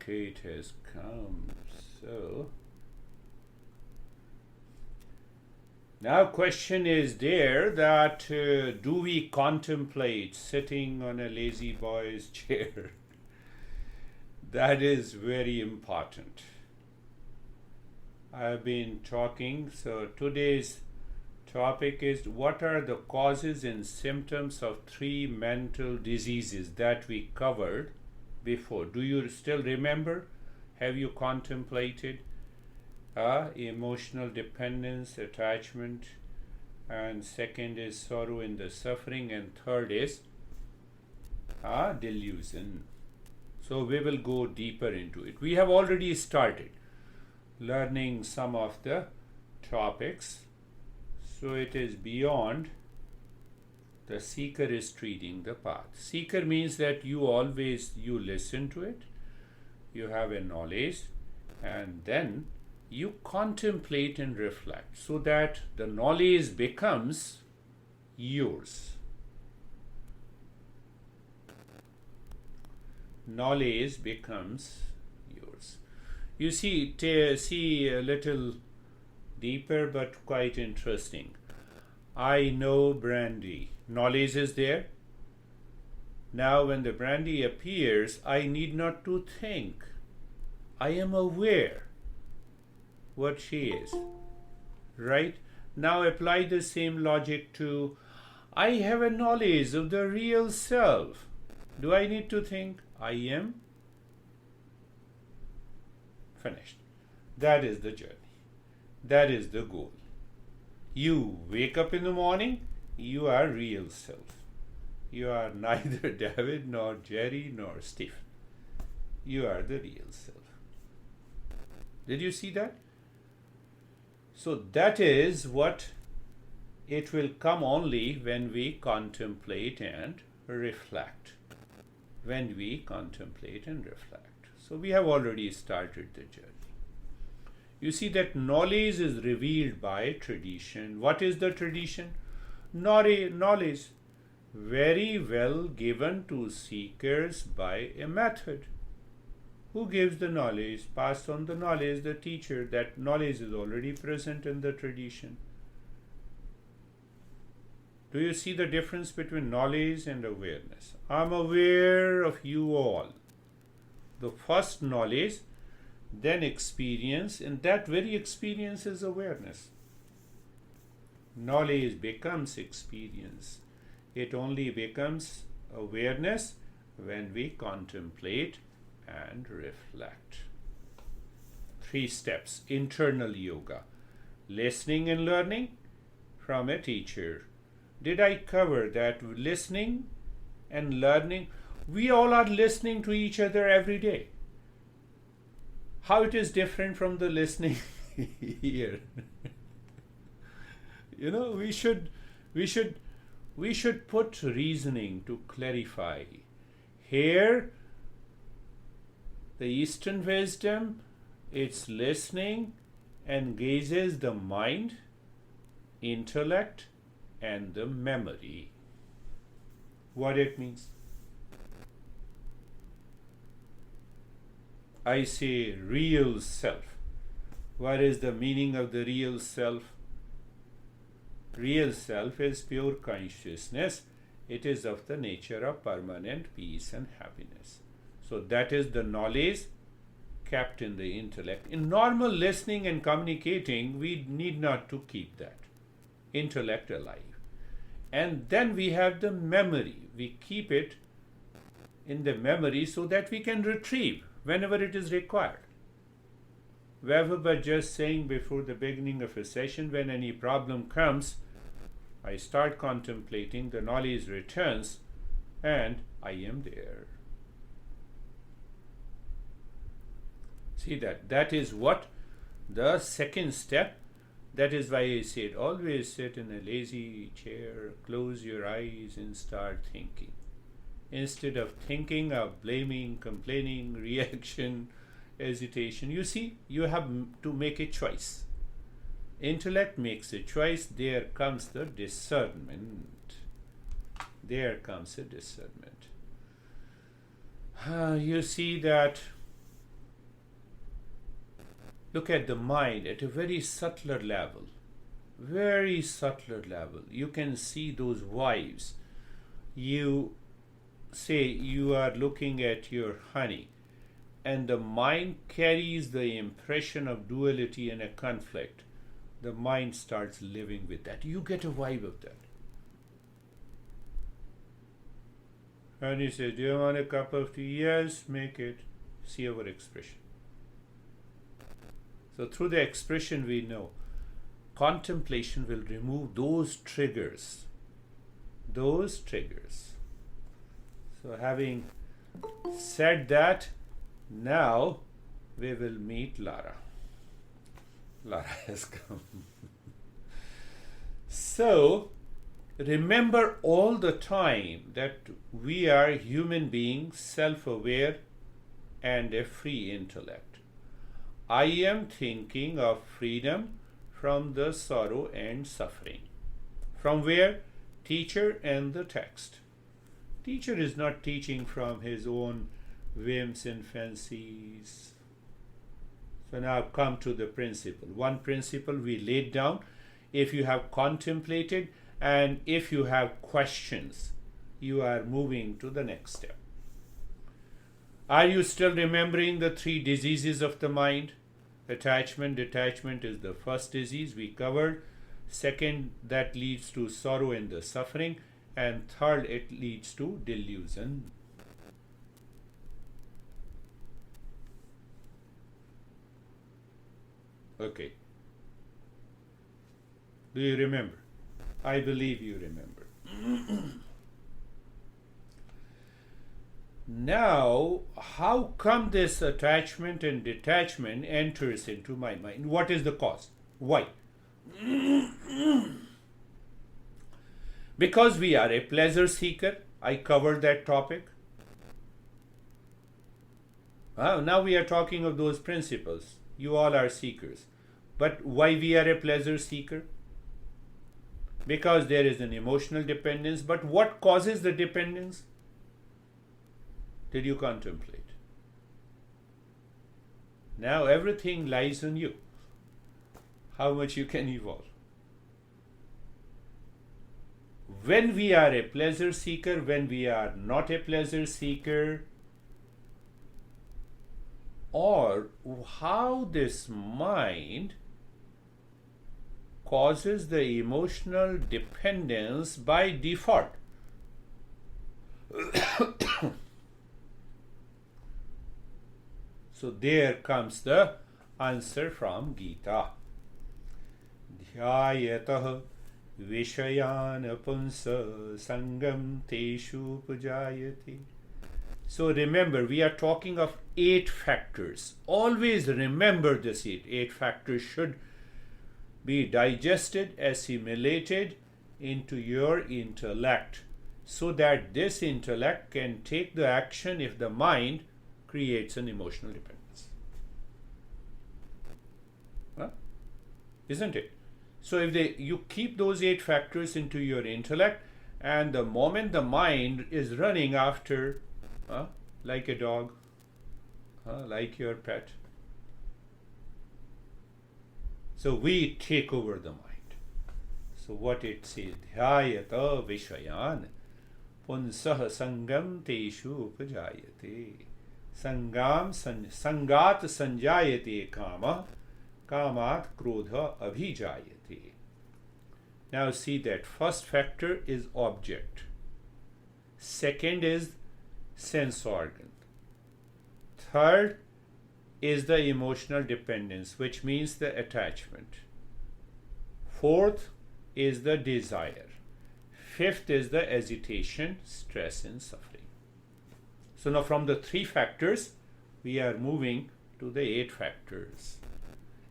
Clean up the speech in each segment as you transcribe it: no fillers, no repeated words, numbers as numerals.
Okay, it has come. So now question is there that do we contemplate sitting on a lazy boy's chair? That is very important. I've been talking, so today's topic is what are the causes and symptoms of 3 mental diseases that we covered before. Do you still remember? Have you contemplated emotional dependence, attachment, and second is sorrow and the suffering, and third is delusion. So we will go deeper into it. We have already started learning some of the topics. So it is beyond. The seeker is treating the path. Seeker means that you listen to it, you have a knowledge, and then you contemplate and reflect so that the knowledge becomes yours. Knowledge becomes yours. You see a little deeper but quite interesting. I know brandy. Knowledge is there. Now when the brandy appears, I need not to think. I am aware what she is. Right? Now apply the same logic to I have a knowledge of the real self. Do I need to think? I am finished. That is the journey. That is the goal. You wake up in the morning, you are real self. You are neither David nor Jerry nor Stephen. You are the real self. Did you see that? So that is what it will come only when we contemplate and reflect. When we contemplate and reflect. So we have already started the journey. You see that knowledge is revealed by tradition. What is the tradition? Knowledge very well given to seekers by a method. Who gives the knowledge? Passed on the knowledge, the teacher. That knowledge is already present in the tradition. Do you see the difference between knowledge and awareness? I'm aware of you all. The first knowledge, then experience, and that very experience is awareness. Knowledge becomes experience. It only becomes awareness when we contemplate and reflect. 3 steps. Internal yoga. Listening and learning from a teacher. Did I cover that? Listening and learning? We all are listening to each other every day. How it is different from the listening here? We should put reasoning to clarify. Here, the Eastern wisdom, it's listening, engages the mind, intellect, and the memory. What it means? I say real self. What is the meaning of the real self? Real self is pure consciousness. It is of the nature of permanent peace and happiness. So that is the knowledge kept in the intellect. In normal listening and communicating, we need not to keep that intellect alive. And then we have the memory. We keep it in the memory so that we can retrieve whenever it is required. Whether by just saying before the beginning of a session, when any problem comes, I start contemplating, the knowledge returns, and I am there. See that? That is what the second step. That is why I said, always sit in a lazy chair, close your eyes and start thinking. Instead of thinking of blaming, complaining, reaction, hesitation. You see, you have to make a choice. Intellect makes a choice. There comes the discernment. There comes a discernment. You see that look at the mind at a very subtler level. Very subtler level. You can see those vibes. You say you are looking at your honey, and the mind carries the impression of duality and a conflict. The mind starts living with that. You get a vibe of that. And he says, do you want a cup of tea? Yes, make it. See our expression. So through the expression we know. Contemplation will remove those triggers. Those triggers. So having said that, now we will meet Lara. Lara has come. So, remember all the time that we are human beings, self-aware and a free intellect. I am thinking of freedom from the sorrow and suffering. From where? Teacher and the text. Teacher is not teaching from his own whims and fancies. So now come to the principle. One principle we laid down. If you have contemplated and if you have questions, you are moving to the next step. Are you still remembering the 3 diseases of the mind? Attachment. Detachment is the first disease we covered. Second, that leads to sorrow and the suffering. And third, it leads to delusion. Okay. Do you remember? I believe you remember. Now, how come this attachment and detachment enters into my mind? What is the cause? Why? Because we are a pleasure seeker. I covered that topic. Now we are talking of those principles. You all are seekers. But why we are a pleasure seeker? Because there is an emotional dependence. But what causes the dependence? Did you contemplate? Now everything lies on you. How much you can evolve. When we are a pleasure seeker, when we are not a pleasure seeker, or how this mind causes the emotional dependence by default. So there comes the answer from Gita. Dhyayatah Vishayan Punsa Sangam Teshu Pujayati. So remember, we are talking of 8 factors. Always remember this 8 factors should be digested, assimilated into your intellect, so that this intellect can take the action if the mind creates an emotional dependence. Isn't it? So if you keep those 8 factors into your intellect, and the moment the mind is running after, like a dog, like your pet, so we take over the mind. So what it says, Dhyayata Vishayan Punsah Sangam Teshu Upajayate. Sangat Sanjayate Kama Kamat Krodha Abhijayate. Now see that first factor is object. Second is sense organ. Third is the emotional dependence, which means the attachment. Fourth is the desire. Fifth is the agitation, stress and suffering. So now from the 3 factors, we are moving to the 8 factors.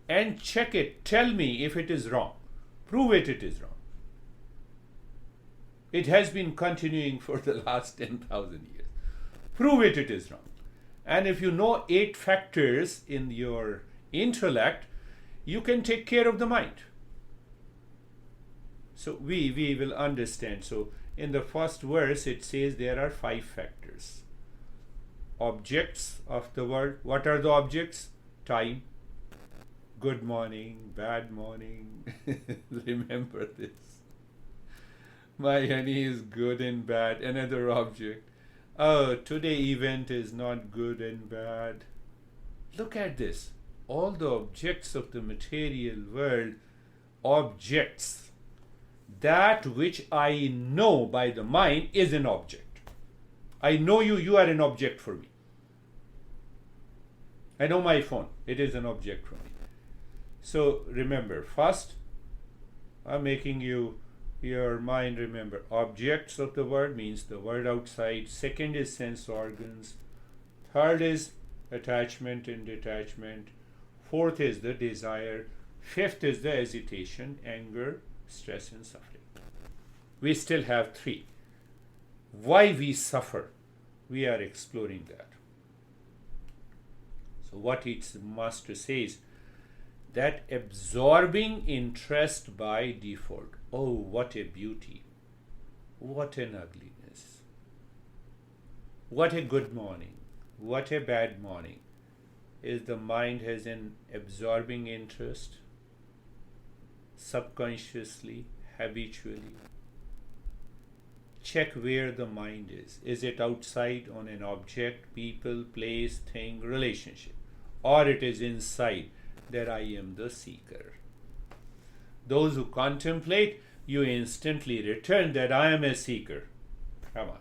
And check it. Tell me if it is wrong. Prove it is wrong. It has been continuing for the last 10,000 years. Prove it is wrong. And if you know 8 factors in your intellect, you can take care of the mind. So we will understand. So in the first verse, it says there are 5 factors. Objects of the world. What are the objects? Time. Good morning, bad morning. Remember this. My honey is good and bad. Another object. Oh, today event is not good and bad. Look at this. All the objects of the material world, objects. That which I know by the mind is an object. I know you, you are an object for me. I know my phone, it is an object for me. So remember, first, I'm making your mind remember objects of the world means the world outside. Second is sense organs. Third is attachment and detachment. Fourth is the desire. Fifth is the hesitation, anger, stress and suffering. We still have three. Why we suffer? We are exploring that. So what its master says, that absorbing interest by default. Oh, what a beauty. What an ugliness. What a good morning. What a bad morning. Is the mind has an absorbing interest, subconsciously, habitually. Check where the mind is. Is it outside on an object, people, place, thing, relationship? Or it is inside, that I am the seeker. Those who contemplate, you instantly return that I am a seeker. Come on.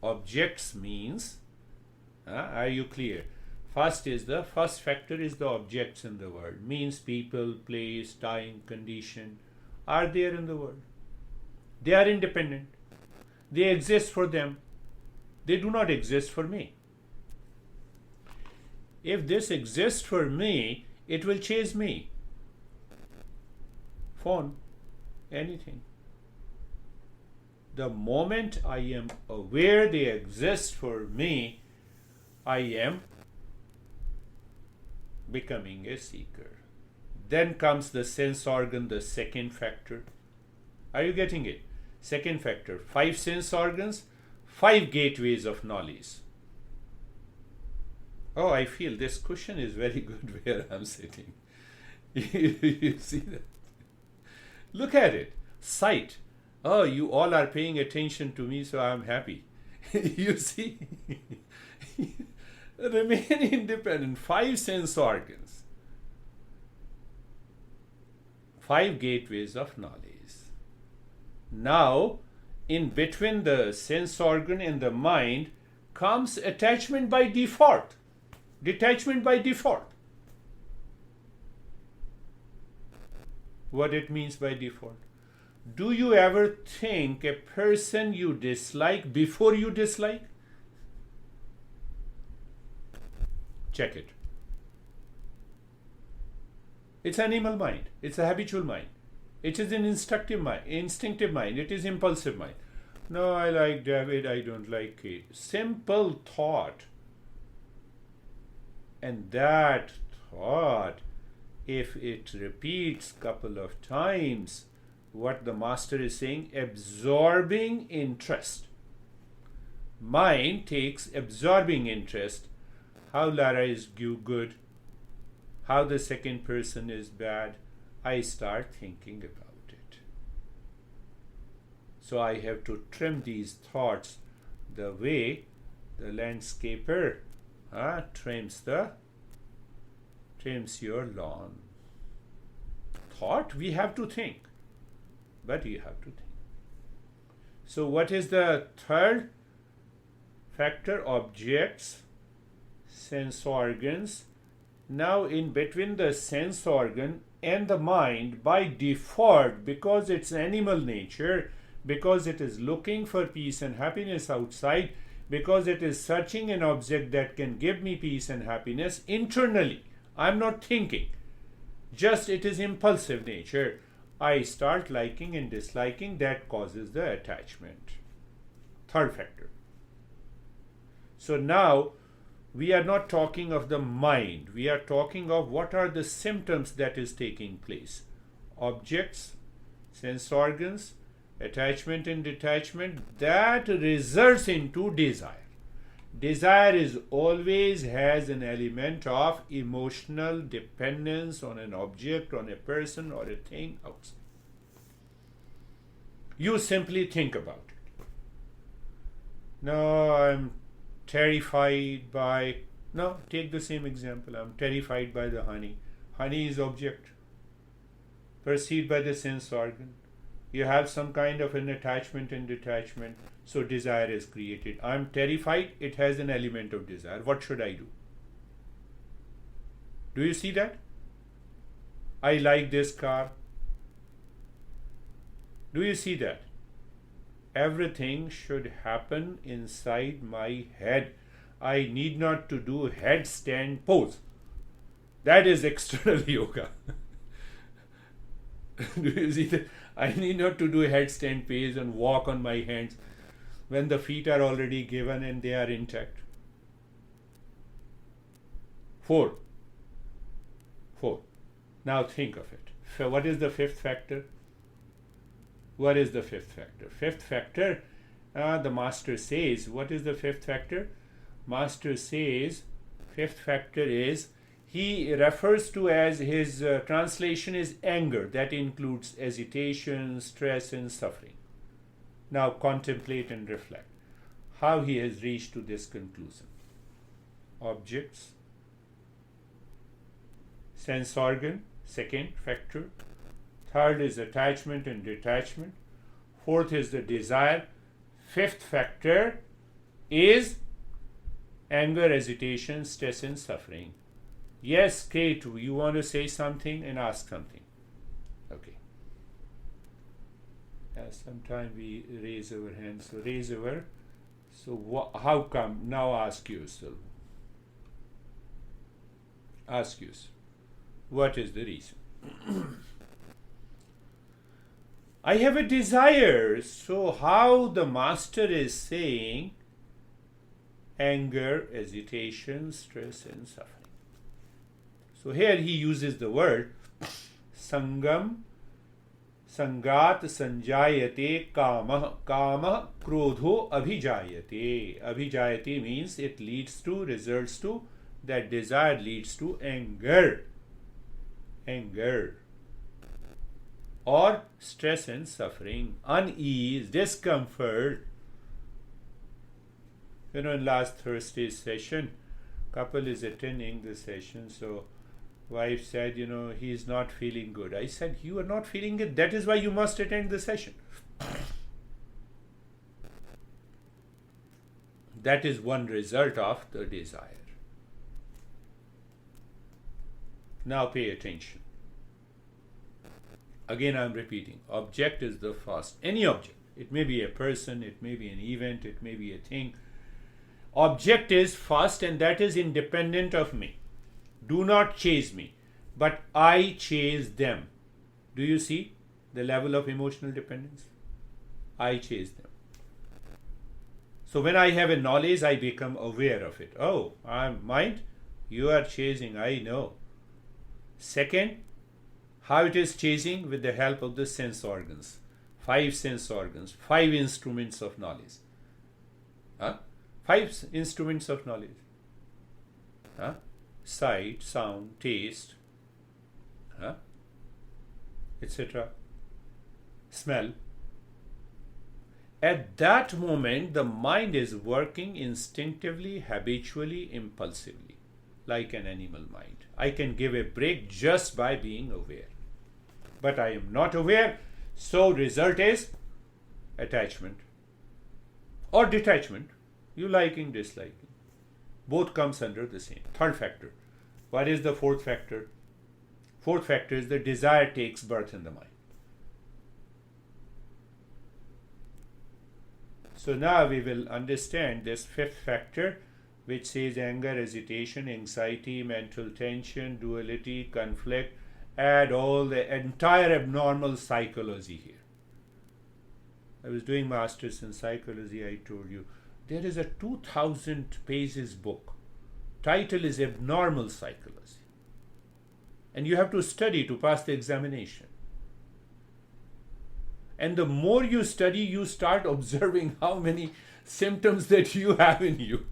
Objects means, are you clear? First factor is the objects in the world. Means people, place, time, condition are there in the world. They are independent. They exist for them. They do not exist for me. If this exists for me, it will chase me. Phone, anything. The moment I am aware they exist for me, I am becoming a seeker. Then comes the sense organ, the second factor. Are you getting it? Second factor, 5 sense organs, 5 gateways of knowledge. Oh, I feel this cushion is very good where I'm sitting. You see that? Look at it. Sight. Oh, you all are paying attention to me, so I'm happy. You see? Remain independent. 5 sense organs. 5 gateways of knowledge. Now, in between the sense organ and the mind comes attachment by default, detachment by default. What it means by default? Do you ever think a person you dislike before you dislike? Check it. It's animal mind. It's a habitual mind. It is an instinctive mind. It is impulsive mind. No, I like David, I don't like Kate. Simple thought. And that thought, if it repeats couple of times, what the master is saying, absorbing interest. Mind takes absorbing interest. How Lara is good, how the second person is bad. I start thinking about it. So I have to trim these thoughts the way the landscaper trims your lawn. Thought, we have to think, but you have to think. So what is the third factor? Objects, sense organs. Now in between the sense organ and the mind, by default, because it's animal nature, because it is looking for peace and happiness outside, because it is searching an object that can give me peace and happiness internally. I'm not thinking. Just it is impulsive nature. I start liking and disliking, that causes the attachment. Third factor. So now we are not talking of the mind. We are talking of what are the symptoms that is taking place. Objects, sense organs, attachment and detachment, that results into desire. Desire is always has an element of emotional dependence on an object, on a person or a thing outside. You simply think about it. No, I'm terrified by, no, take the same example. I'm terrified by the honey. Honey is object, perceived by the sense organ. You have some kind of an attachment and detachment, so desire is created. I'm terrified, it has an element of desire. What should I do? Do you see that? I like this car. Do you see that? Everything should happen inside my head. I need not to do headstand pose. That is external yoga. Do you see that? I need not to do headstand pose and walk on my hands when the feet are already given and they are intact. 4. Now think of it. So what is the fifth factor? What is the fifth factor? Fifth factor, the master says, what is the fifth factor? Master says, fifth factor is, he refers to as his translation is anger. That includes agitation, stress and suffering. Now contemplate and reflect how he has reached to this conclusion. Objects, sense organ, second factor. Third is attachment and detachment. Fourth is the desire. Fifth factor is anger, agitation, stress and suffering. Yes, Kate, you want to say something and ask something? Okay. Sometimes we raise our hands. So raise our. So how come? Now ask yourself. Ask yourself. What is the reason? I have a desire. So how the master is saying anger, agitation, stress and suffering. So here he uses the word sangam, sangat sanjayate kama, kama krodho abhijayate. Abhijayate means it leads to, results to, that desire leads to anger. Anger. Or stress and suffering, unease, discomfort. You know, in last Thursday's session, couple is attending the session, so wife said, you know, he is not feeling good. I said, you are not feeling it. That is why you must attend the session. That is one result of the desire. Now pay attention. Again, I am repeating. Object is the first. Any object. It may be a person, it may be an event, it may be a thing. Object is first, and that is independent of me. Do not chase me, but I chase them. Do you see the level of emotional dependence? I chase them. So when I have a knowledge, I become aware of it. Oh, mind, you are chasing, I know. Second, how it is chasing? With the help of the sense organs. 5 sense organs, 5 instruments of knowledge. 5 instruments of knowledge. Sight, sound, taste, etc. Smell. At that moment, the mind is working instinctively, habitually, impulsively, like an animal mind. I can give a break just by being aware. But I am not aware, so result is attachment or detachment. You liking, disliking. Both comes under the same. Third factor. What is the fourth factor? Fourth factor is the desire takes birth in the mind. So now we will understand this fifth factor, which says anger, agitation, anxiety, mental tension, duality, conflict. Add all the entire abnormal psychology here. I was doing masters in psychology, I told you. There is a 2000 pages book. Title is Abnormal Psychology. And you have to study to pass the examination. And the more you study, you start observing how many symptoms that you have in you.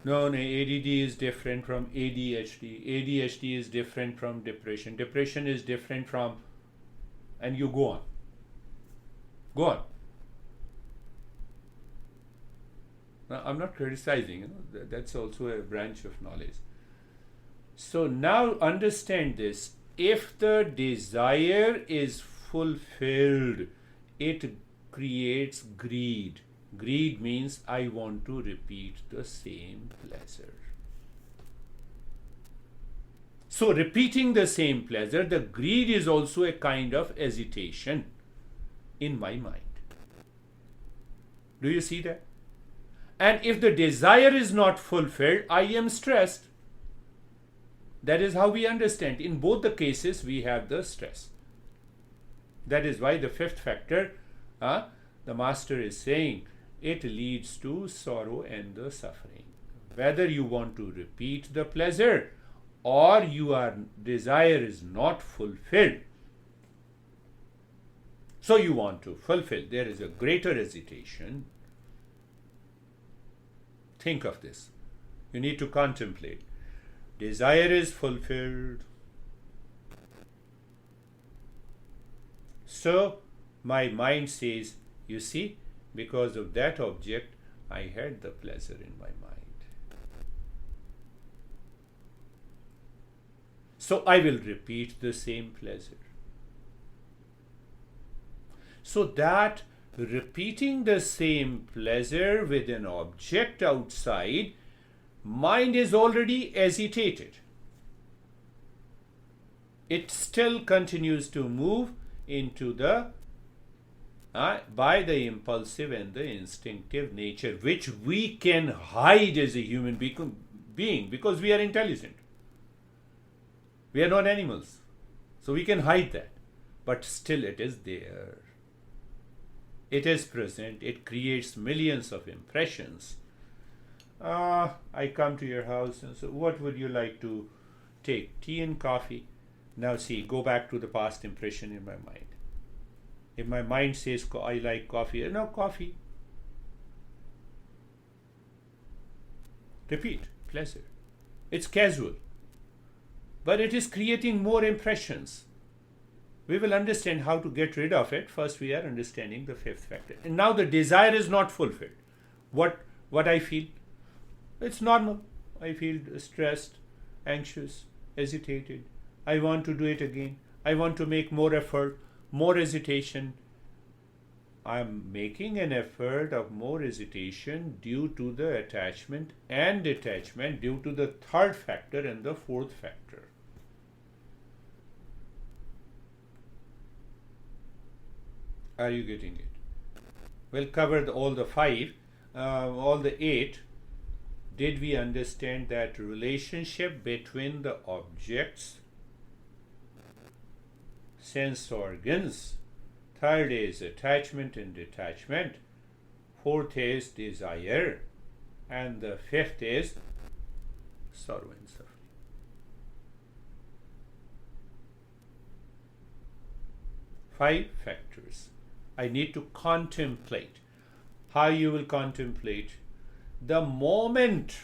No, ADD is different from ADHD. ADHD is different from depression. Depression is different from, and you go on. Go on. Now, I'm not criticizing, that's also a branch of knowledge. So now understand this. If the desire is fulfilled, it creates greed. Greed means I want to repeat the same pleasure. So repeating the same pleasure, the greed is also a kind of hesitation in my mind. Do you see that? And if the desire is not fulfilled, I am stressed. That is how we understand. In both the cases, we have the stress. That is why the fifth factor, the master is saying, it leads to sorrow and the suffering. Whether you want to repeat the pleasure or your desire is not fulfilled. So you want to fulfill. There is a greater hesitation. Think of this. You need to contemplate. Desire is fulfilled. So my mind says, you see, because of that object, I had the pleasure in my mind. So I will repeat the same pleasure. So that repeating the same pleasure with an object outside, mind is already agitated. It still continues to move into the by the impulsive and the instinctive nature, which we can hide as a human being because we are intelligent. We are not animals. So we can hide that. But still it is there. It is present. It creates millions of impressions. I come to your house and say, what would you like to take? Tea and coffee? Now see, go back to the past impression in my mind. If my mind says, I like coffee, no, coffee. Repeat, pleasure. It's casual. But it is creating more impressions. We will understand how to get rid of it. First, we are understanding the fifth factor. And now the desire is not fulfilled. What I feel? It's normal. I feel stressed, anxious, hesitated. I want to do it again. I want to make more effort, more hesitation. I'm making an effort of more hesitation due to the attachment and detachment, due to the third factor and the fourth factor. Are you getting it? We'll cover all the five, all the eight. Did we understand that relationship between the objects, sense organs? Third is attachment and detachment. Fourth is desire. And the fifth is sorrow and suffering. Five factors. I need to contemplate. How you will contemplate? The moment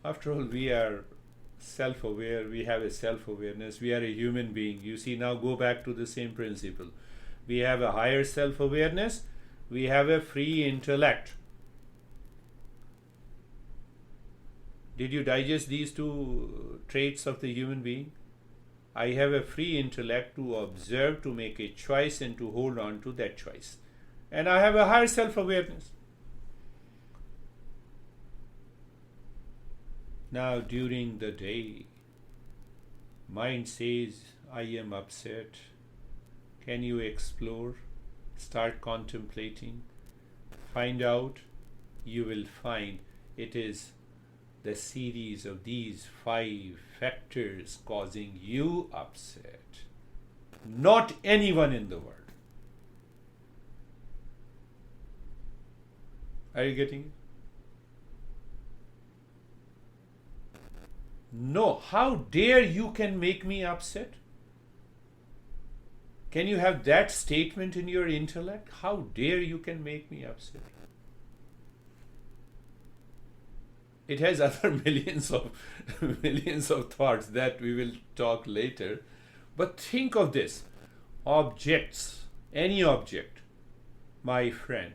after all, we are self-aware, we have a self-awareness, we are a human being. You see, now go back to the same principle. We have a higher self-awareness, we have a free intellect. Did you digest these two traits of the human being? I have a free intellect to observe, to make a choice, and to hold on to that choice. And I have a higher self-awareness. Now, during the day, mind says, I am upset. Can you explore? Start contemplating. Find out. You will find it is the series of these five factors causing you upset. Not anyone in the world. Are you getting it? No, how dare you can make me upset? Can you have that statement in your intellect? How dare you can make me upset? It has other millions of thoughts that we will talk later. But think of this. Objects, any object, my friend,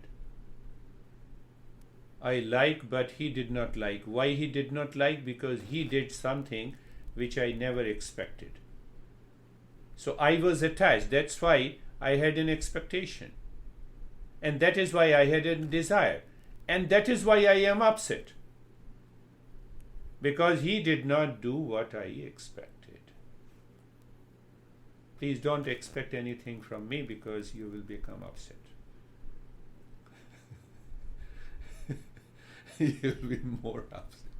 I like, but he did not like. Why he did not like? Because he did something which I never expected. So I was attached. That's why I had an expectation. And that is why I had a desire. And that is why I am upset. Because he did not do what I expected. Please don't expect anything from me because you will become upset. You'll be more upset.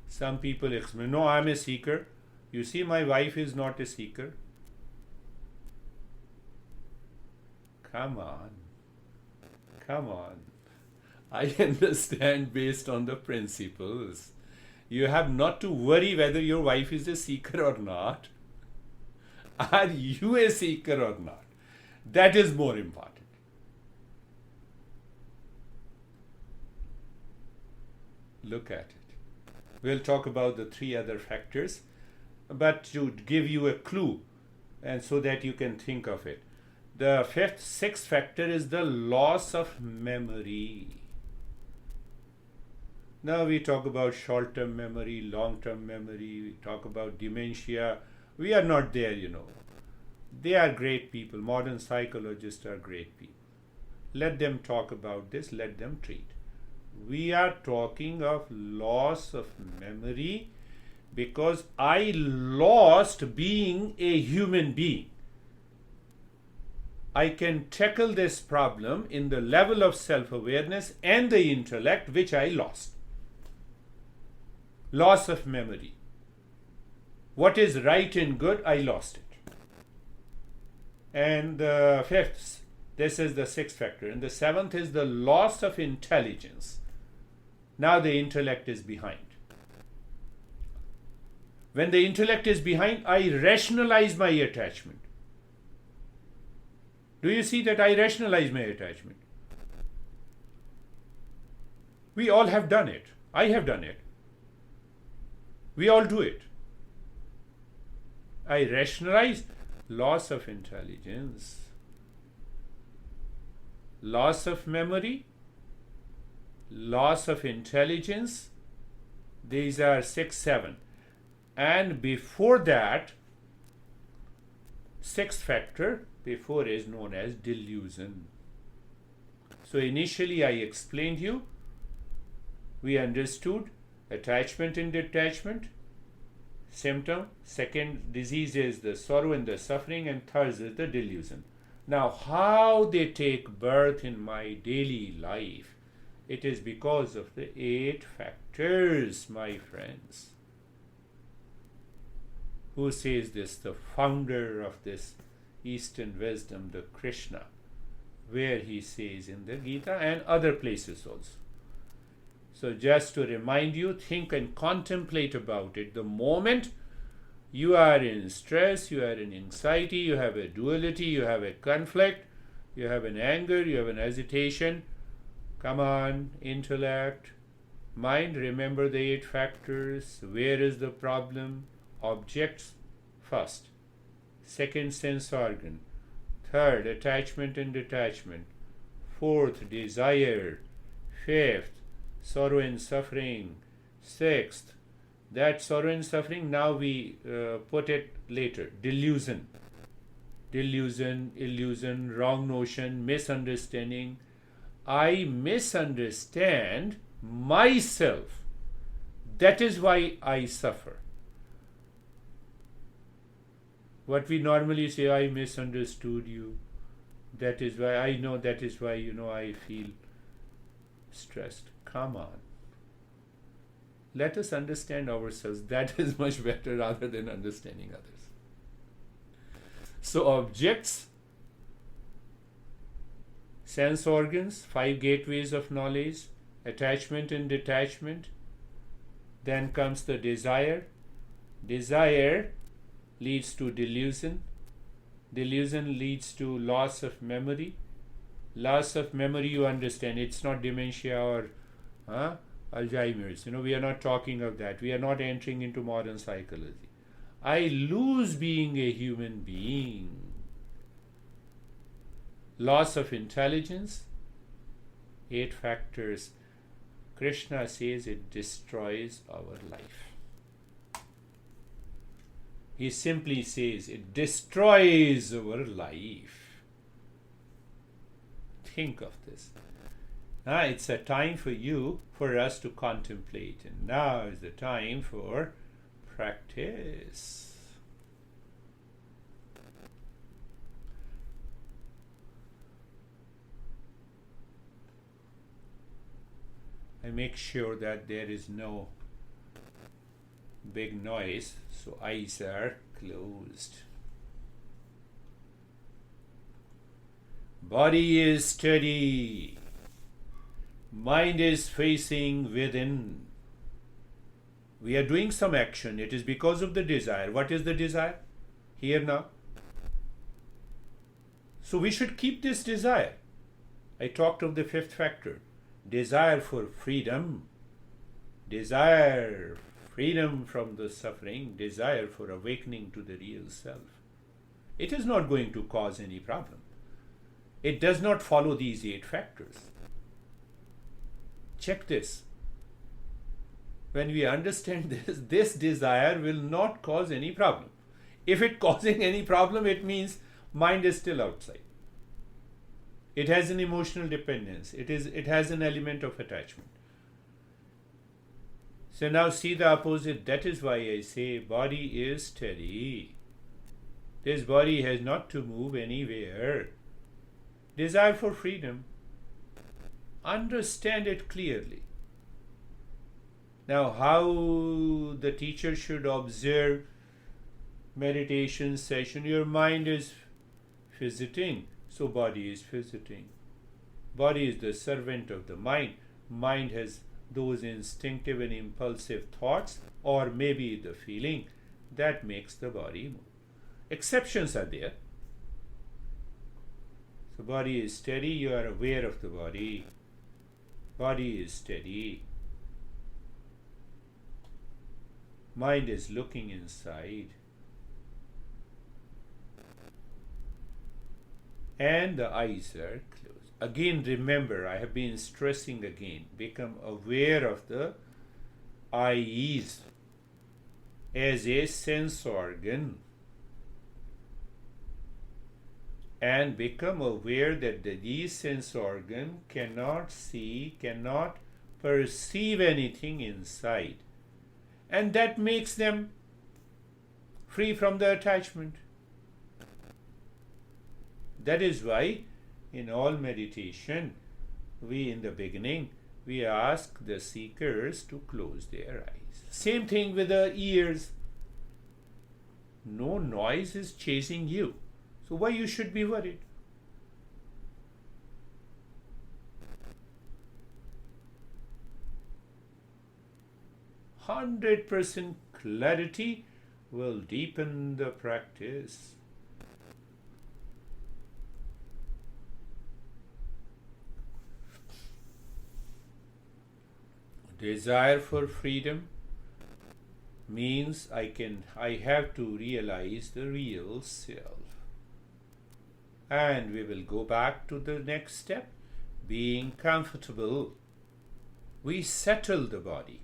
Some people explain, no, I'm a seeker. You see, my wife is not a seeker. Come on. I understand based on the principles. You have not to worry whether your wife is a seeker or not. Are you a seeker or not? That is more important. Look at it. We'll talk about the 3 other factors, but to give you a clue and so that you can think of it. The 6th factor is the loss of memory. Now we talk about short-term memory, long-term memory, we talk about dementia. We are not there, They are great people. Modern psychologists are great people. Let them talk about this, let them treat. We are talking of loss of memory because I lost being a human being. I can tackle this problem in the level of self-awareness and the intellect which I lost. Loss of memory. What is right and good, I lost it. And the 5th, this is the 6th factor. And the 7th is the loss of intelligence. Now the intellect is behind. When the intellect is behind, I rationalize my attachment. Do you see that I rationalize my attachment? We all have done it. I have done it. We all do it. I rationalize loss of intelligence, loss of memory, loss of intelligence. These are 6, 7. And before that, 6th factor, before is known as delusion. So initially I explained you, we understood attachment and detachment, symptom, 2nd disease is the sorrow and the suffering, and 3rd is the delusion. Now how they take birth in my daily life, it is because of the 8 factors, my friends. Who says this? The founder of this Eastern wisdom, the Krishna, where he says in the Gita and other places also. So just to remind you, think and contemplate about it. The moment you are in stress, you are in anxiety, you have a duality, you have a conflict, you have an anger, you have an hesitation, come on, intellect, mind, remember the 8 factors. Where is the problem? Objects first, 2nd sense organ, 3rd attachment and detachment, 4th desire, 5th sorrow and suffering, 6th that sorrow and suffering, now we put it later, delusion, illusion, wrong notion, misunderstanding. I misunderstand myself. That is why I suffer. What we normally say, I misunderstood you. That is why I know, that is why, I feel stressed. Come on. Let us understand ourselves. That is much better rather than understanding others. So objects, sense organs, 5 gateways of knowledge, attachment and detachment, Then comes the desire. Desire leads to delusion. Delusion leads to loss of memory. Loss of memory, you understand, it's not dementia or Alzheimer's. We are not talking of that. We are not entering into modern psychology. I lose being a human being. Loss of intelligence. 8 factors. Krishna says it destroys our life. He simply says it destroys our life. Think of this. It's a time for us to contemplate, and now is the time for practice. I make sure that there is no big noise, so eyes are closed. Body is steady. Mind is facing within. We are doing some action. It is because of the desire. What is the desire? Here now. So we should keep this desire. I talked of the 5th factor. Desire for freedom. Desire freedom from the suffering. Desire for awakening to the real self. It is not going to cause any problem. It does not follow these 8 factors. Check this. When we understand this desire will not cause any problem. If it causing any problem, it means mind is still outside. It has an emotional dependence. It has an element of attachment. So now see the opposite. That is why I say body is steady. This body has not to move anywhere. Desire for freedom. Understand it clearly. Now, how the teacher should observe meditation session? Your mind is visiting, so body is visiting. Body is the servant of the mind. Mind has those instinctive and impulsive thoughts, or maybe the feeling that makes the body move. Exceptions are there. So body is steady, you are aware of the body. Body is steady. Mind is looking inside. And the eyes are closed. Again, remember, I have been stressing again, become aware of the eyes as a sense organ. And become aware that these sense organs cannot see, cannot perceive anything inside. And that makes them free from the attachment. That is why in all meditation, in the beginning, we ask the seekers to close their eyes. Same thing with the ears. No noise is chasing you. So why you should be worried? %100% clarity will deepen the practice. Desire for freedom means I have to realize the real self. And we will go back to the next step, being comfortable. We settle the body.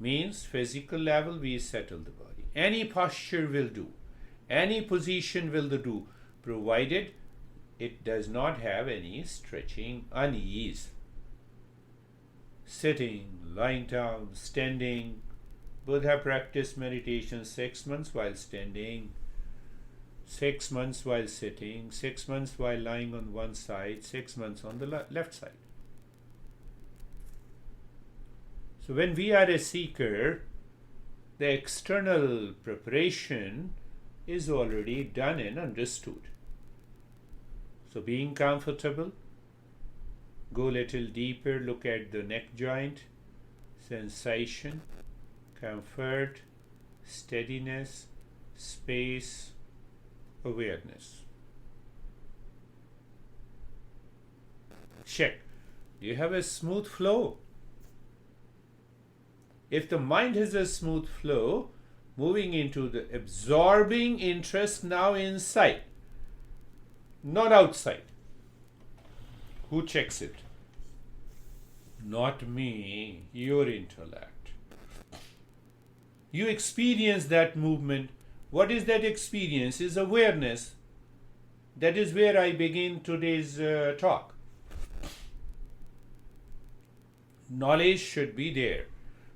Means physical level, we settle the body. Any posture will do. Any position will do, provided it does not have any stretching, unease. Sitting, lying down, standing. Buddha practiced meditation 6 months while standing, 6 months while sitting, 6 months while lying on one side, 6 months on the left side. So when we are a seeker, the external preparation is already done and understood. So being comfortable, go a little deeper, look at the neck joint, sensation, comfort, steadiness, space, awareness. Check. Do you have a smooth flow? If the mind has a smooth flow, moving into the absorbing interest now inside, not outside. Who checks it? Not me, your intellect. You experience that movement. What is that experience? Is awareness. That is where I begin today's talk. Knowledge should be there.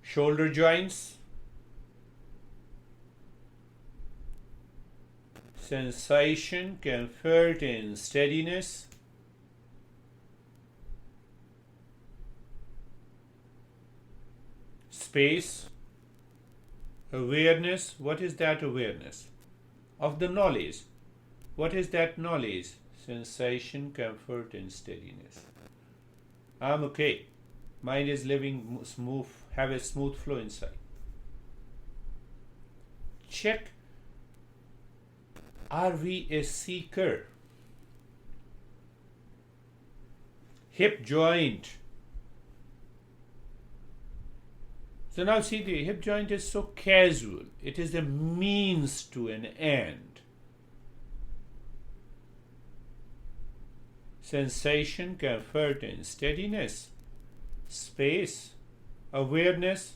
Shoulder joints, sensation, comfort, and steadiness. Space, awareness. What is that awareness? Of the knowledge. What is that knowledge? Sensation, comfort, and steadiness. I'm okay. Mind is living smooth, have a smooth flow inside. Check. Are we a seeker? Hip joint. So now see, the hip joint is so casual. It is a means to an end. Sensation, comfort, and steadiness. Space, awareness.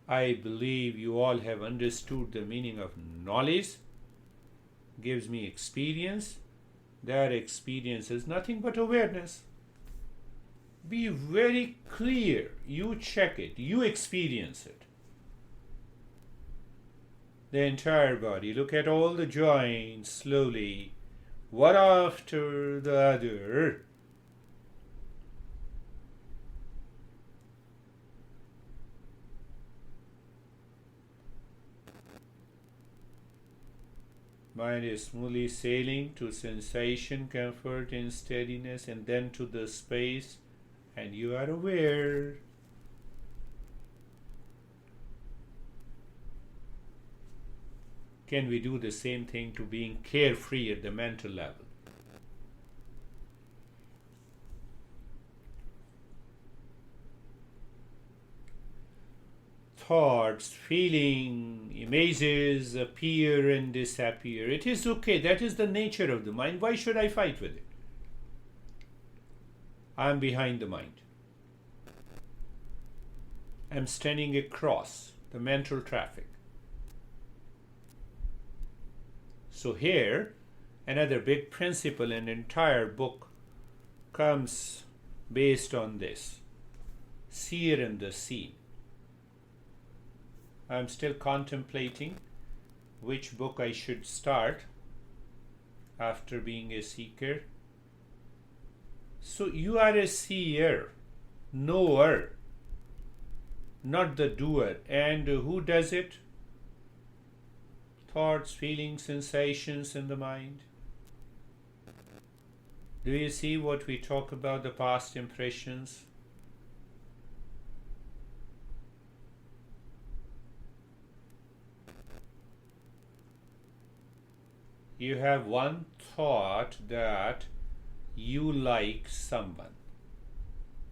I believe you all have understood the meaning of knowledge. Gives me experience. That experience is nothing but awareness. Be very clear. You check it. You experience it. The entire body. Look at all the joints slowly, one after the other. Mind is smoothly sailing to sensation, comfort, and steadiness, and then to the space, and you are aware. Can we do the same thing to being carefree at the mental level? Thoughts, feeling, images appear and disappear. It is okay. That is the nature of the mind. Why should I fight with it? I am behind the mind. I am standing across the mental traffic. So here, another big principle, an entire book comes based on this. Seer and the seen. I'm still contemplating which book I should start after being a seeker. So you are a seer, knower, not the doer. And who does it? Thoughts, feelings, sensations in the mind. Do you see what we talk about, the past impressions? You have one thought that you like someone.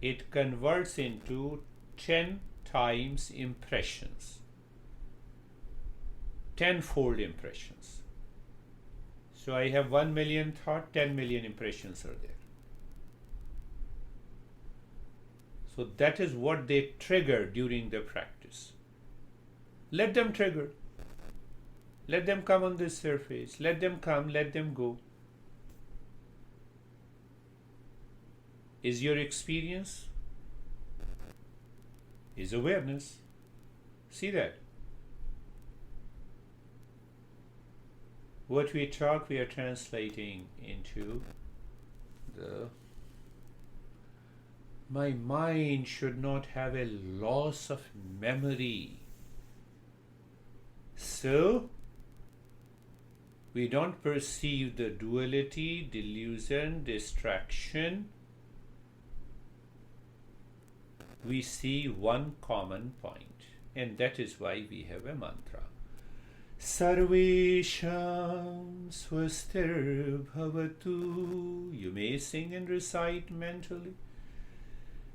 It converts into 10 times impressions. Tenfold impressions. So I have 1 million thought, 10 million impressions are there. So that is what they trigger during the practice. Let them trigger. Let them come on the surface. Let them come, let them go. Is your experience? Is awareness. See that? What we talk, we are translating into the... My mind should not have a loss of memory. So, we don't perceive the duality, delusion, distraction, we see one common point, and that is why we have a mantra. Sarvesham swastir bhavatu. You may sing and recite mentally.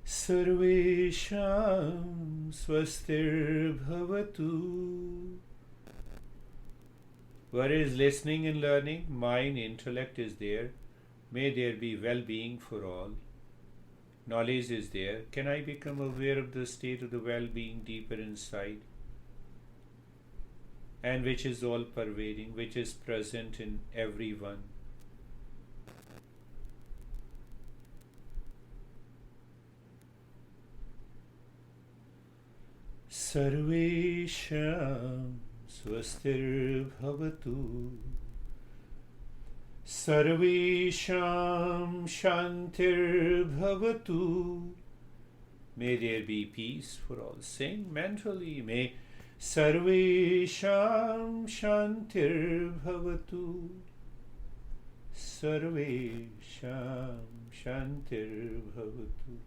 Sarvesham swastir bhavatu. Where is listening and learning? Mind, intellect is there. May there be well-being for all. Knowledge is there. Can I become aware of the state of the well-being deeper inside? And which is all-pervading, which is present in everyone. Sarvesham swastir bhavatu. Sarvesham shantir bhavatu. May there be peace for all. Sing mentally. May Sarvesham shantir bhavatu. Sarvesham shantir bhavatu.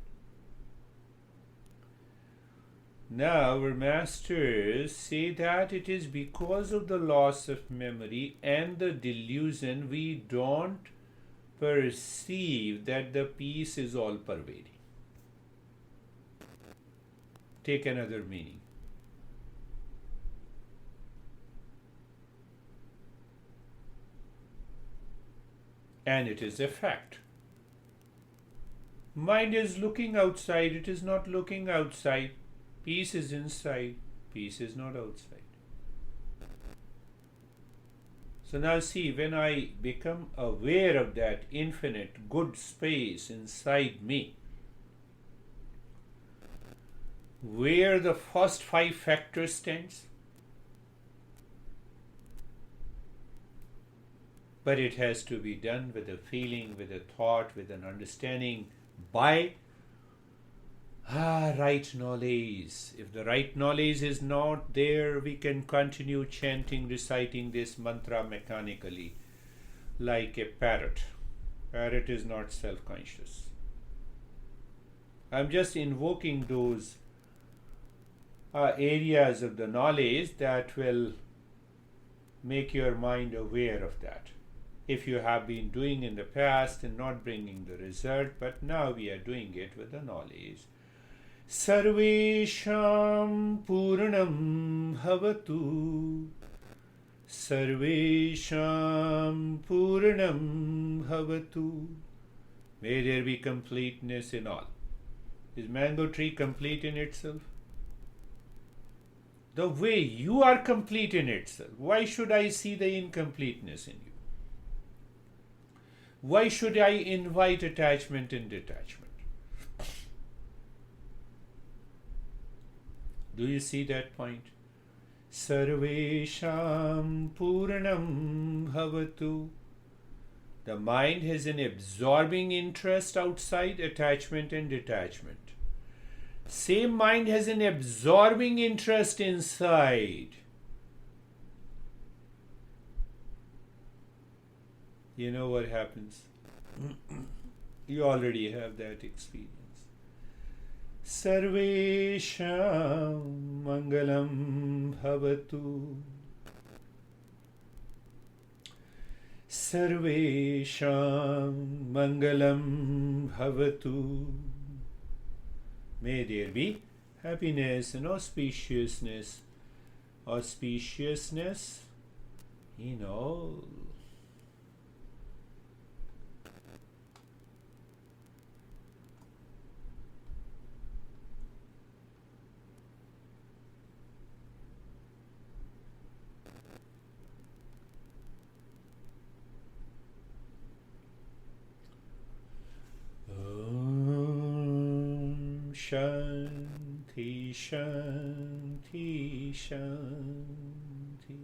Now our masters say that it is because of the loss of memory and the delusion we don't perceive that the peace is all pervading. Take another meaning. And it is a fact. Mind is looking outside, it is not looking outside. Peace is inside, peace is not outside. So now see, when I become aware of that infinite good space inside me, where the first 5 factors stands, but it has to be done with a feeling, with a thought, with an understanding, by right knowledge. If the right knowledge is not there, we can continue chanting, reciting this mantra mechanically, like a parrot. Parrot is not self-conscious. I'm just invoking those areas of the knowledge that will make your mind aware of that. If you have been doing in the past and not bringing the result, but now we are doing it with the knowledge. Sarvesham Purnam Bhavatu. Sarvesham Purnam Bhavatu. May there be completeness in all. Is mango tree complete in itself? The way you are complete in itself, why should I see the incompleteness in you? Why should I invite attachment and detachment? Do you see that point? Sarvesham Purnam Bhavatu. The mind has an absorbing interest outside, attachment and detachment. Same mind has an absorbing interest inside. You know what happens? You already have that experience. Sarvesham Mangalam Bhavatu. Sarvesham Mangalam Bhavatu. May there be happiness and auspiciousness in all. Shanti, Shanti, Shanti.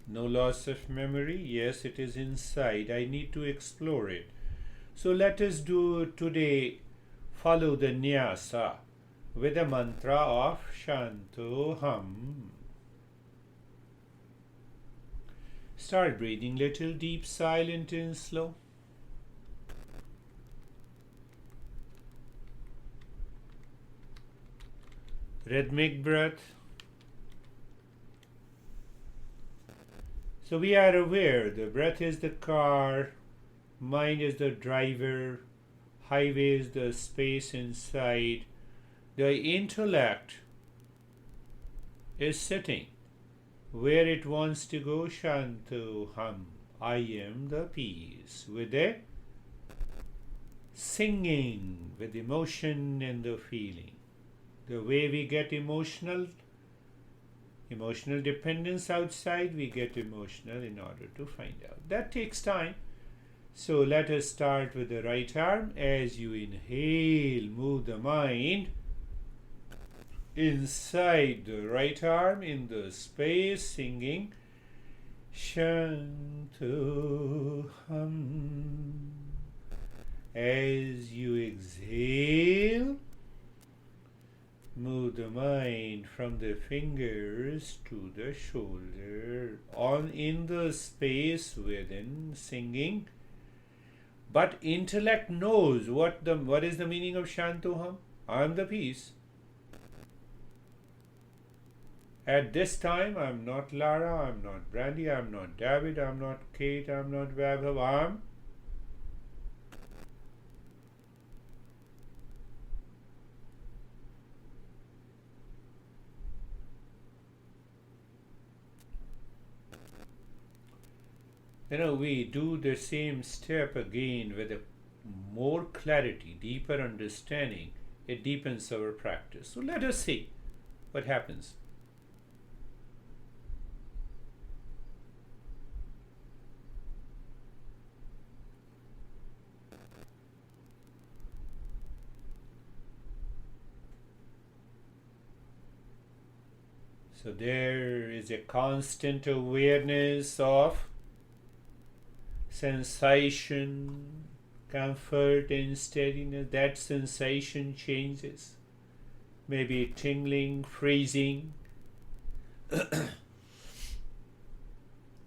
No loss of memory? Yes, it is inside. I need to explore it. So let us do today, follow the nyasa with the mantra of Shantoham. Start breathing little deep, silent and slow. rhythmic breath. So we are aware the breath is the car, mind is the driver, highway is the space inside, the intellect is sitting where it wants to go. Shanto Ham, I am the peace, with a singing, with emotion and the feeling. The way we get emotional dependence outside, we get emotional in order to find out. That takes time. So let us start with the right arm. As you inhale, move the mind inside the right arm in the space, singing Shanto Ham. As you exhale, move the mind from the fingers to the shoulder, on in the space within, singing. But intellect knows what is the meaning of Shantoham. I am the peace. At this time, I am not Lara, I am not Brandy, I am not David, I am not Kate, I am not Vaibhav, I am we do the same step again with a more clarity, deeper understanding. It deepens our practice. So let us see what happens. So there is a constant awareness of sensation, comfort and steadiness. That sensation changes. Maybe tingling, freezing.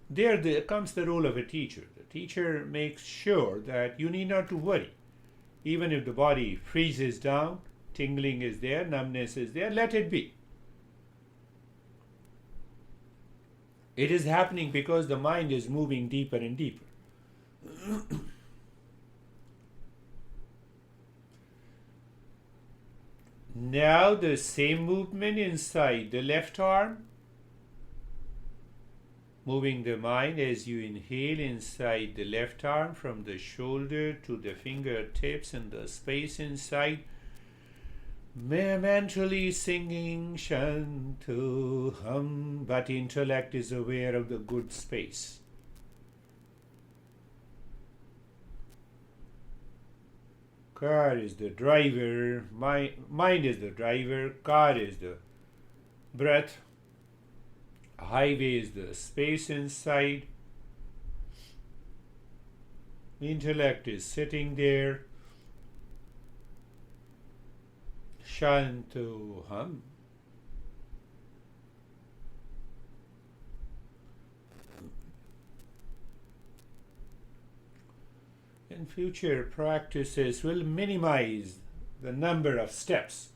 There comes the role of a teacher. The teacher makes sure that you need not to worry. Even if the body freezes down, tingling is there, numbness is there, let it be. It is happening because the mind is moving deeper and deeper. Now the same movement inside the left arm, moving the mind as you inhale inside the left arm from the shoulder to the fingertips and the space inside, mentally singing Shanto Hum, but intellect is aware of the good space. Car is the driver, mind is the driver, car is the breath, highway is the space inside, intellect is sitting there, Shanto Hum. And future practices will minimize the number of steps.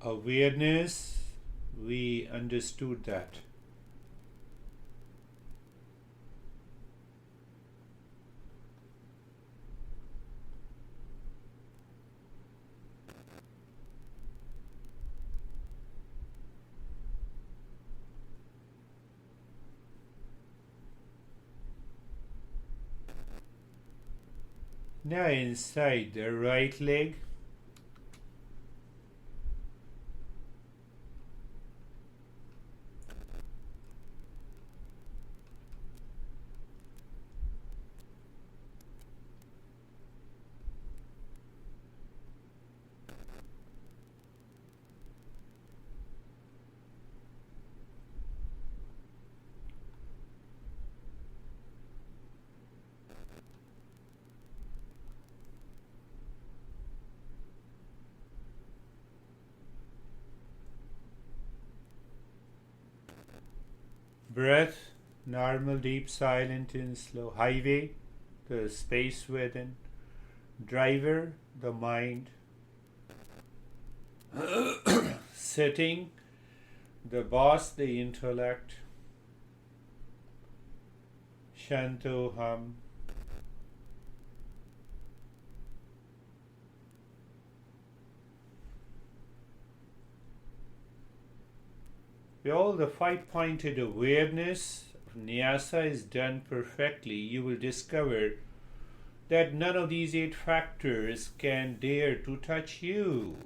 Awareness, we understood that. Now inside the right leg, Breath, normal, deep, silent, and slow. Highway, the space within. Driver, the mind. Sitting, the boss, the intellect. Shantoham. All the five-pointed awareness of Nyasa is done perfectly. You will discover that none of these 8 factors can dare to touch you.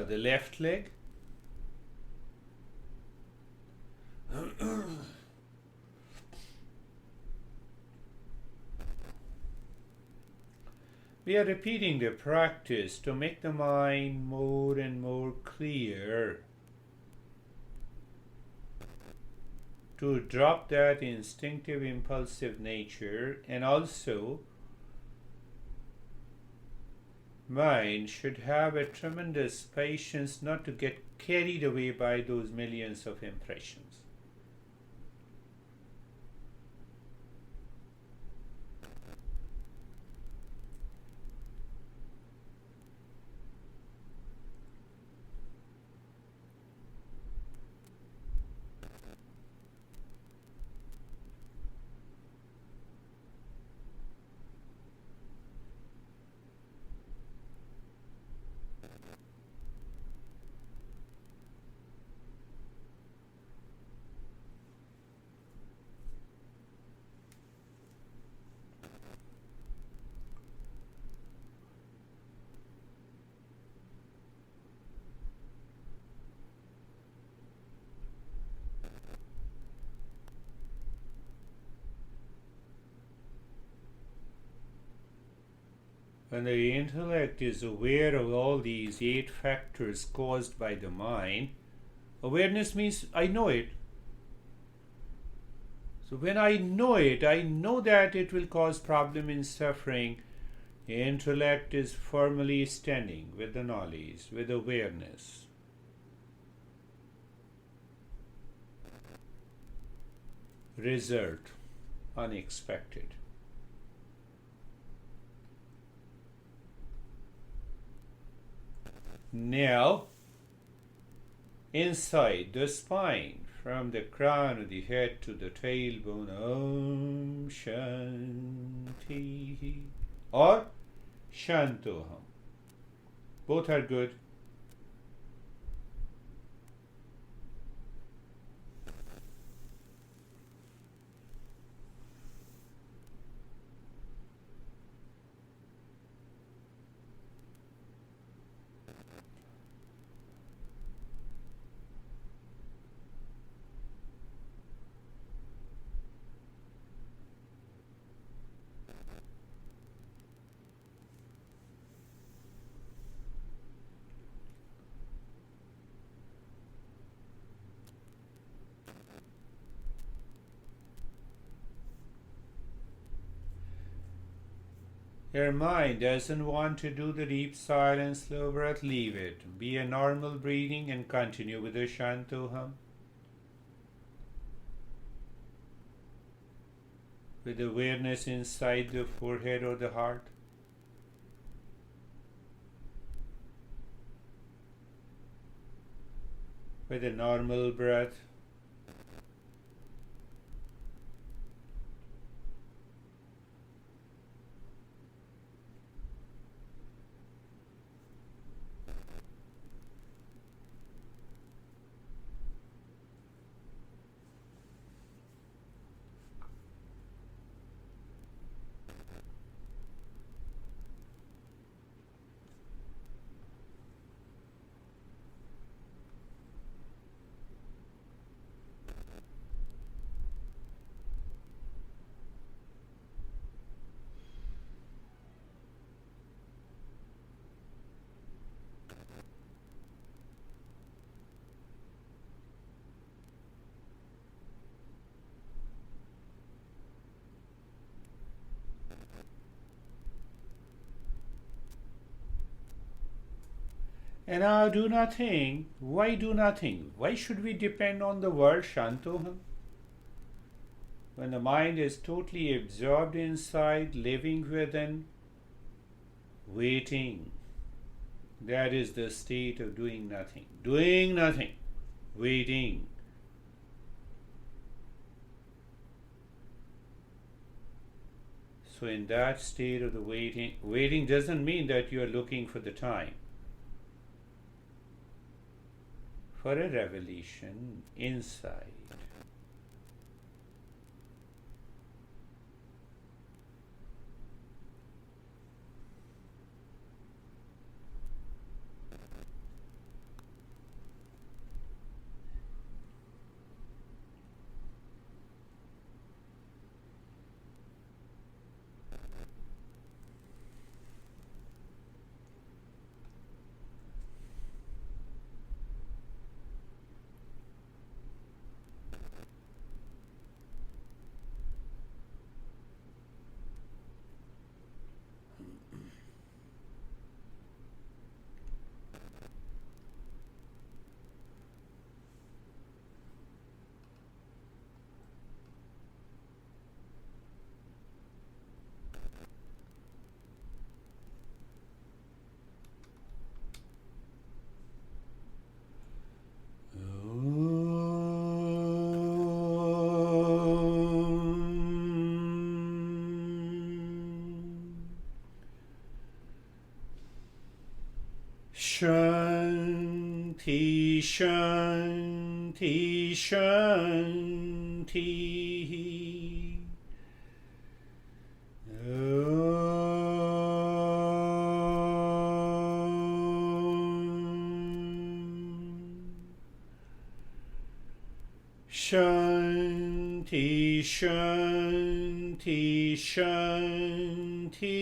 The left leg. We are repeating the practice to make the mind more and more clear, to drop that instinctive, impulsive nature, and also mind should have a tremendous patience not to get carried away by those millions of impressions. When the intellect is aware of all these 8 factors caused by the mind, awareness means I know it. So when I know it, I know that it will cause problem and suffering. Intellect is firmly standing with the knowledge, with awareness. Result, unexpected. Now, inside the spine, from the crown of the head to the tailbone, Om Shanti or Shantoham. Both are good. Your mind doesn't want to do the deep, silent, slow breath, leave it. Be a normal breathing and continue with the Shantoham. With awareness inside the forehead or the heart. With a normal breath. And now do nothing. Why do nothing? Why should we depend on the word Shantoham? When the mind is totally absorbed inside, living within, waiting. That is the state of doing nothing. Doing nothing. Waiting. So in that state of the waiting doesn't mean that you are looking for the time. For a revelation inside. Shanti, Shanti, Shanti. Shanti, Shanti, Shanti.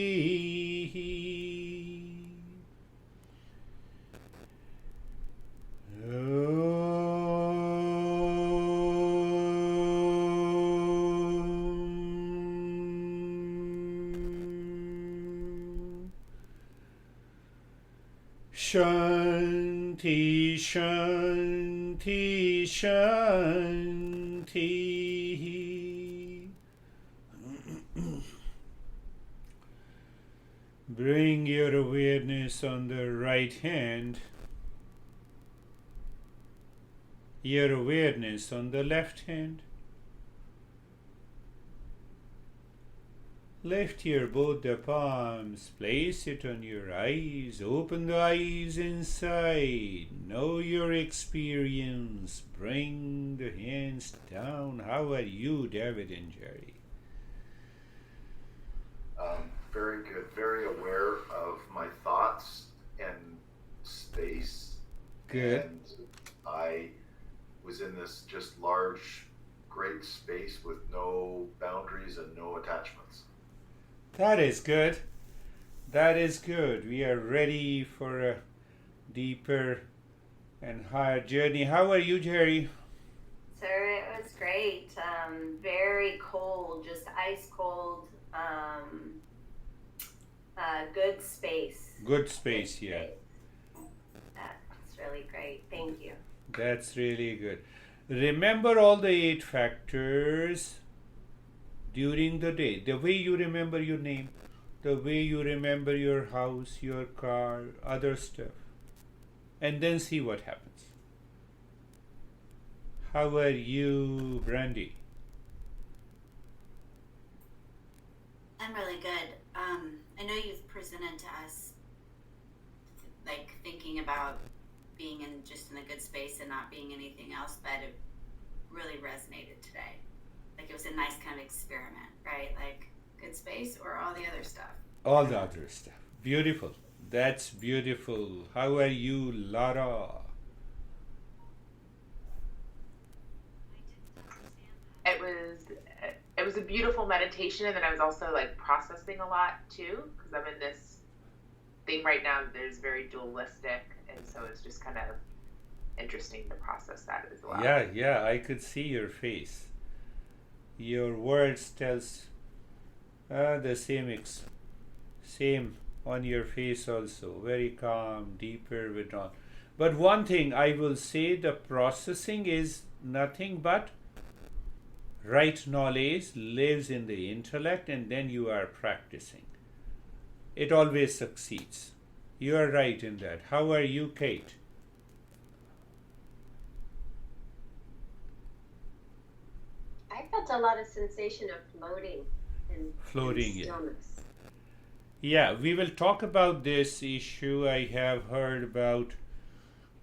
Shanti, Shanti, Shanti. Bring your awareness on the right hand, your awareness on the left hand. Lift your both the palms, place it on your eyes, open the eyes inside, know your experience, bring the hands down. How are you, David and Jerry? Very good, very aware of my thoughts and space. Good. And I was in this just large, great space with no boundaries and no attachments. That is good. That is good. We are ready for a deeper and higher journey. How are you, Jerry? Sir, it was great. Very cold, just ice cold. Good space. Good space, yeah. That's really great. Thank you. That's really good. Remember all the 8 factors during the day. The way you remember your name, the way you remember your house, your car, other stuff. And then see what happens. How are you, Brandy? I'm really good. I know you've presented to us like thinking about being in a good space and not being anything else, but it really resonated today. Like it was a nice kind of experiment, right? Like good space or all the other stuff. All the other stuff. Beautiful. That's beautiful. How are you, Lara? It was a beautiful meditation, and then I was also like processing a lot too, because I'm in this thing right now that is very dualistic, and so it's just kind of interesting to process that as well. Yeah, I could see your face. Your words tells the same on your face also. Very calm, deeper withdrawn. But one thing I will say, the processing is nothing but right knowledge lives in the intellect, and then you are practicing. It always succeeds. You are right in that. How are you, Kate? I felt a lot of sensation of floating and Floating, yeah. stillness. Yeah, we will talk about this issue. I have heard about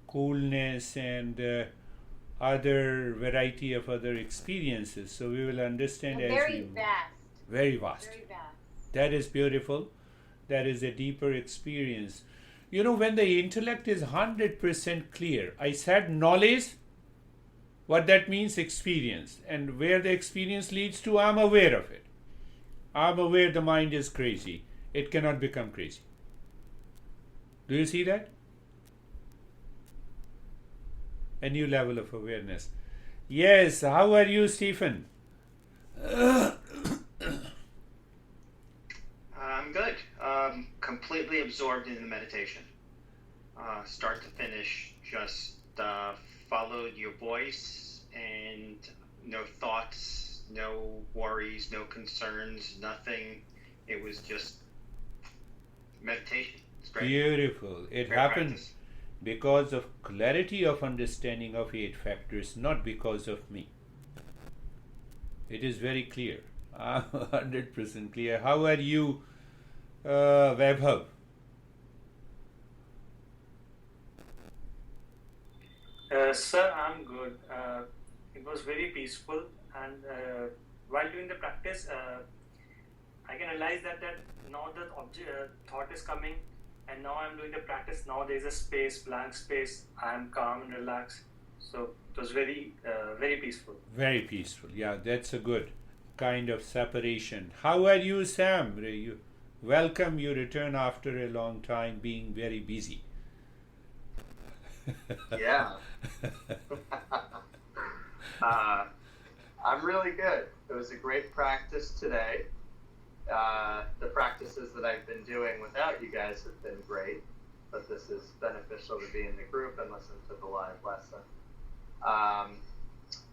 coolness and other variety of other experiences. So we will understand as Very we vast. very vast. Very vast. That is beautiful. That is a deeper experience. You know, when the intellect is 100% clear, I said knowledge, what that means, experience. And where the experience leads to, I'm aware of it. I'm aware the mind is crazy. It cannot become crazy. Do you see that? A new level of awareness. Yes, how are you, Stephen? I'm good. Completely absorbed in the meditation. Start to finish, just followed your voice and no thoughts, no worries, no concerns, nothing. It was just meditation. It's great. Beautiful. It Great happens practice. because of clarity of understanding of 8 factors, not because of me. It is very clear. 100% clear. How are you, Vaibhav? Sir, I'm good. It was very peaceful, and while doing the practice, I can realize that now the thought is coming, and now I'm doing the practice. Now there's a space, blank space. I'm calm and relaxed. So it was very peaceful. Very peaceful. Yeah, that's a good kind of separation. How are you, Sam? Welcome. You return after a long time, being very busy. Yeah. I'm really good. It was a great practice today. The practices that I've been doing without you guys have been great, but this is beneficial to be in the group and listen to the live lesson.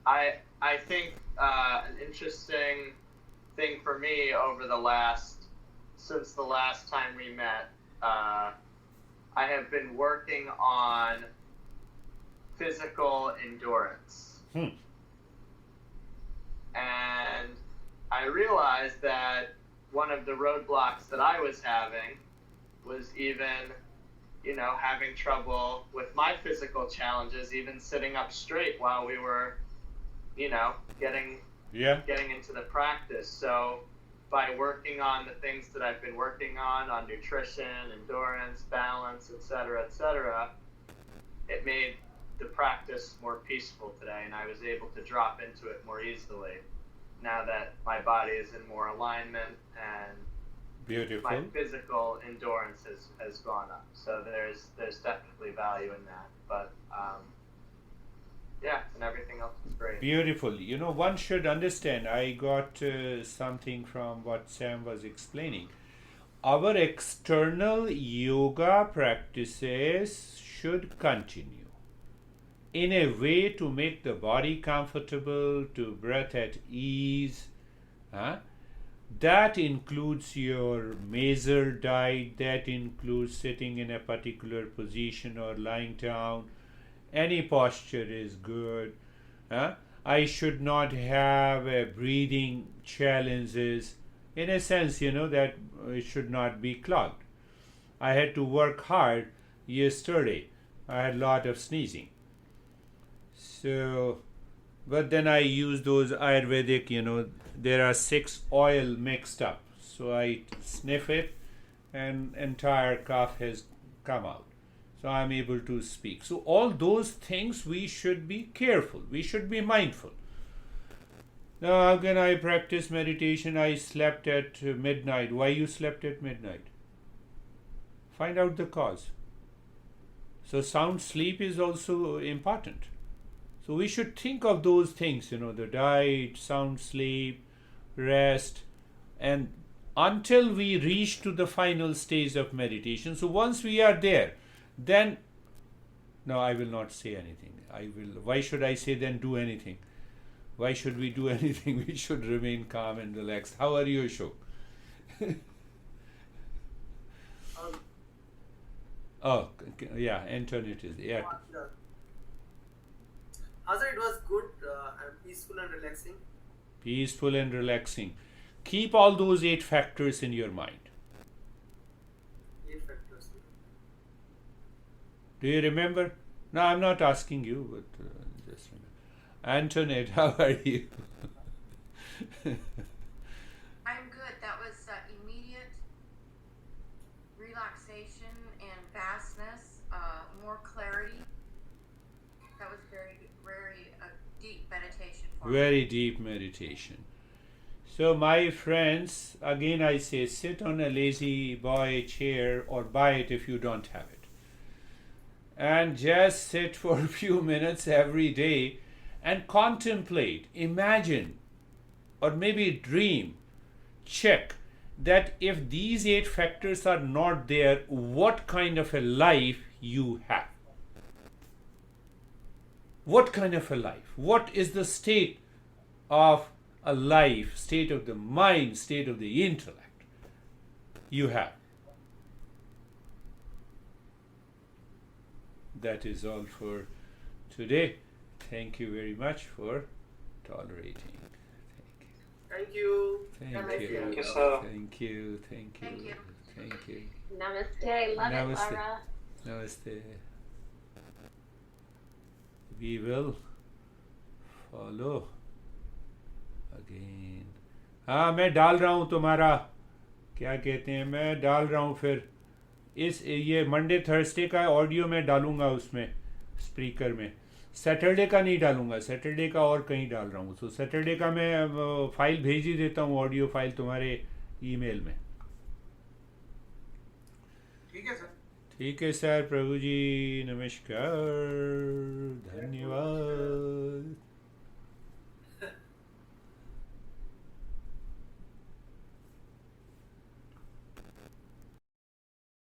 I think an interesting thing for me since the last time we met, I have been working on physical endurance. And I realized that one of the roadblocks that I was having was even, having trouble with my physical challenges, even sitting up straight while we were, getting into the practice. So by working on the things that I've been working on nutrition, endurance, balance, etc., it made the practice more peaceful today, and I was able to drop into it more easily now that my body is in more alignment and Beautiful. my physical endurance has gone up. So there's definitely value in that. But and everything else is great. Beautiful. One should understand, I got something from what Sam was explaining. Our external yoga practices should continue in a way to make the body comfortable, to breath at ease. That includes your measured diet, that includes sitting in a particular position or lying down. Any posture is good. I should not have breathing challenges. In a sense, that it should not be clogged. I had to work hard yesterday. I had a lot of sneezing. So, but then I use those Ayurvedic, there are 6 oil mixed up. So I sniff it and entire cough has come out. So I'm able to speak. So all those things we should be careful. We should be mindful. Now, how can I practice meditation? I slept at midnight. Why you slept at midnight? Find out the cause. So sound sleep is also important. So we should think of those things, the diet, sound sleep, rest, and until we reach to the final stage of meditation. So once we are there, then, no, I will not say anything. Why should I say then do anything? Why should we do anything? We should remain calm and relaxed. How are you, Ashok? Oh, yeah, Antoinette is, yeah. Hazar, it was good and peaceful and relaxing. Peaceful and relaxing. Keep all those 8 factors in your mind. 8 factors. Do you remember? No, I'm not asking you, but just remember. Antoinette, how are you? I'm good. That was immediate relaxation and vastness, more clarity. That was very, very deep meditation for me. Very deep meditation. So my friends, again I say, sit on a lazy boy chair or buy it if you don't have it. And just sit for a few minutes every day and contemplate, imagine, or maybe dream, check that if these 8 factors are not there, what kind of a life you have. What kind of a life? What is the state of a life, state of the mind, state of the intellect you have? That is all for today. Thank you very much for tolerating. Thank you. Thank Namaste. you. Thank you, sir. Thank you. Thank you. Thank you. Thank you. Namaste. Love Namaste. it, Laura. Namaste. We will follow again. हाँ, मैं डाल रहा हूँ तुम्हारा, क्या कहते हैं, मैं डाल रहा हूँ फिर ये मंडे थर्सडे का ऑडियो मैं डालूंगा उसमें स्पीकर में. सैटरडे का नहीं डालूंगा, सैटरडे का और कहीं डाल रहा हूँ. तो सैटरडे का मैं फाइल भेज ही देता हूँ, ऑडियो फाइल तुम्हारे ईमेल में. ठीक है सर. ठीक है सर. प्रभु जी नमस्कार, धन्यवाद.